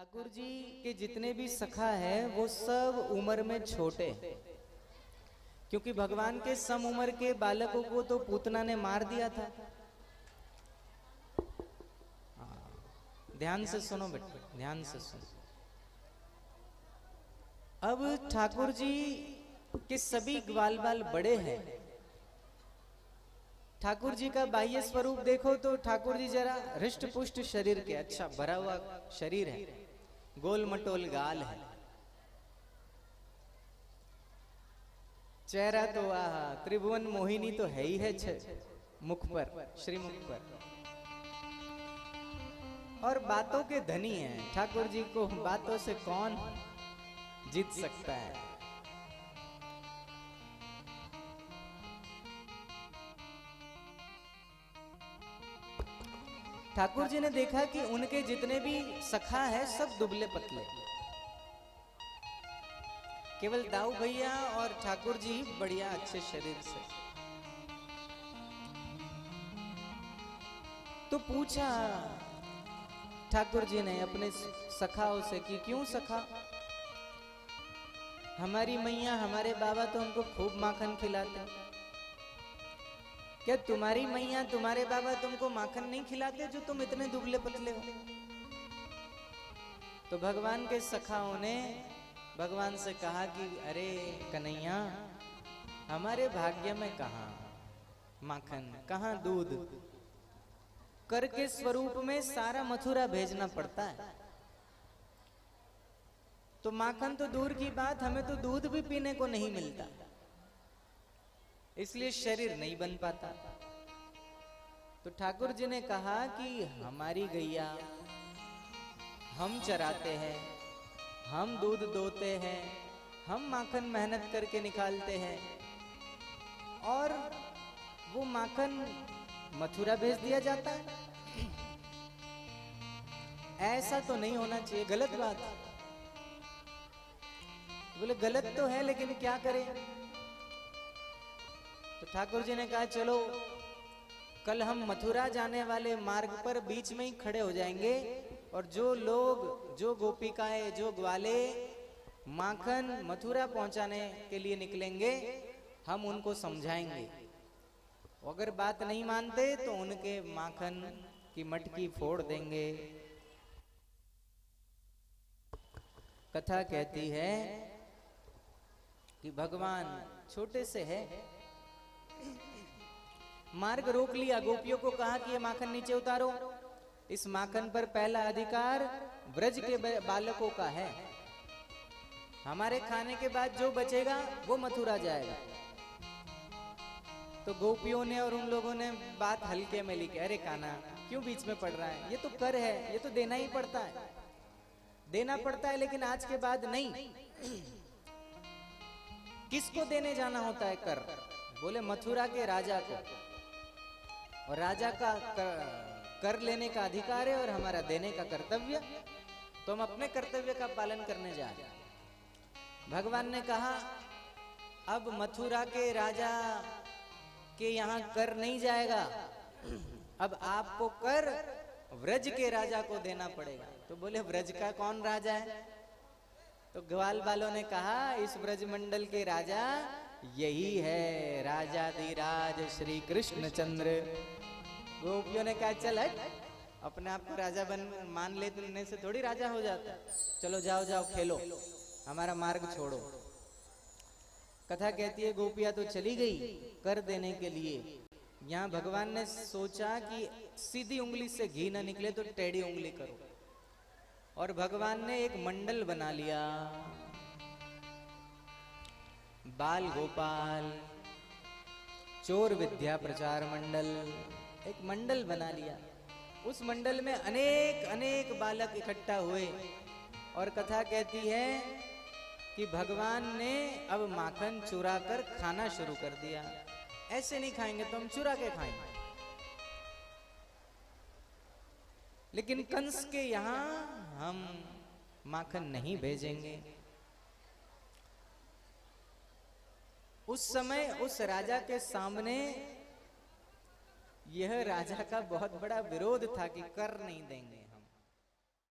ठाकुर जी के जितने भी सखा है वो सब उम्र में छोटे, क्योंकि भगवान के सम उम्र के बालकों को तो पूतना ने मार दिया था। ध्यान से सुनो बेटे, ध्यान से सुनो। अब ठाकुर जी के सभी ग्वाल बाल बड़े हैं। ठाकुर जी का बाह्य स्वरूप देखो तो ठाकुर जी जरा हृष्ट पुष्ट शरीर के, अच्छा भरा हुआ शरीर है, गोल मटोल गाल है, चेहरा तो आह त्रिभुवन मोहिनी तो है ही है मुख पर, श्रीमुख पर, और बातों के धनी हैं। ठाकुर जी को बातों से कौन जीत सकता है। ठाकुर जी ने देखा कि उनके जितने भी सखा है सब दुबले पतले, केवल दाऊ भैया और ठाकुर जी बढ़िया अच्छे शरीर से। तो पूछा ठाकुर जी ने अपने सखाओं से कि क्यों सखा, हमारी मैया हमारे बाबा तो हमको खूब माखन खिलाते, क्या तुम्हारी मैया तुम्हारे बाबा तुमको माखन नहीं खिलाते जो तुम इतने दुबले पतले हो। तो भगवान के सखाओं ने भगवान से कहा कि अरे कन्हैया, हमारे भाग्य में कहां माखन, कहां दूध, कर के स्वरूप में सारा मथुरा भेजना पड़ता है, तो माखन तो दूर की बात, हमें तो दूध भी पीने को नहीं मिलता, इसलिए शरीर नहीं बन पाता। तो ठाकुर जी ने कहा कि हमारी गैया हम चराते हैं, हम दूध दोते हैं, हम माखन मेहनत करके निकालते हैं, और वो माखन मथुरा भेज दिया जाता है। ऐसा तो नहीं होना चाहिए, गलत बात। बोले गलत तो है लेकिन क्या करें। तो ठाकुर जी ने कहा चलो कल हम मथुरा जाने वाले मार्ग पर बीच में ही खड़े हो जाएंगे, और जो लोग, जो गोपिकाएं, जो ग्वाले माखन मथुरा पहुंचाने के लिए निकलेंगे, हम उनको समझाएंगे, अगर बात नहीं मानते तो उनके माखन की मटकी फोड़ देंगे। कथा कहती है कि भगवान छोटे से है, मार्ग रोक लिया, गोपियों को कहा कि ये माखन नीचे उतारो, इस माखन पर पहला अधिकार ब्रज के बालकों का है, हमारे खाने के बाद जो बचेगा वो मथुरा जाएगा। तो गोपियों ने और उन लोगों ने बात हल्के में ली, अरे कान्हा क्यों बीच में पड़ रहा है, ये तो कर है, ये तो देना ही पड़ता है, देना पड़ता है, लेकिन आज के बाद नहीं। किसको देने जाना होता है कर? बोले मथुरा के राजा को, और राजा का कर लेने का अधिकार है और हमारा देने का कर्तव्य, तो हम अपने कर्तव्य का पालन करने जा रहे हैं। भगवान ने कहा अब मथुरा के राजा के यहाँ कर नहीं जाएगा, अब आपको कर व्रज के राजा को देना पड़ेगा। तो बोले व्रज का कौन राजा है? तो ग्वाल बालों ने कहा इस ब्रज मंडल के राजा यही है, राजाधिराज श्री कृष्ण चंद्र। गोपियों ने कहा चल हट, अपने आप को राजा मान लेने से थोड़ी राजा हो जाता, चलो जाओ जाओ खेलो, हमारा मार्ग छोड़ो। कथा कहती है गोपियां तो चली गई कर देने के लिए। यहाँ भगवान ने सोचा कि सीधी उंगली से घी ना निकले तो टेढ़ी उंगली करो, और भगवान ने एक मंडल बना लिया, बाल गोपाल चोर विद्या प्रचार मंडल, एक मंडल बना लिया। उस मंडल में अनेक अनेक बालक इकट्ठा हुए, और कथा कहती है कि भगवान ने अब माखन चुरा कर खाना शुरू कर दिया। ऐसे नहीं खाएंगे तो हम चुरा के खाएंगे। लेकिन कंस के यहां हम माखन नहीं भेजेंगे। उस समय उस राजा के सामने यह राजा का बहुत बड़ा विरोध था कि कर नहीं देंगे।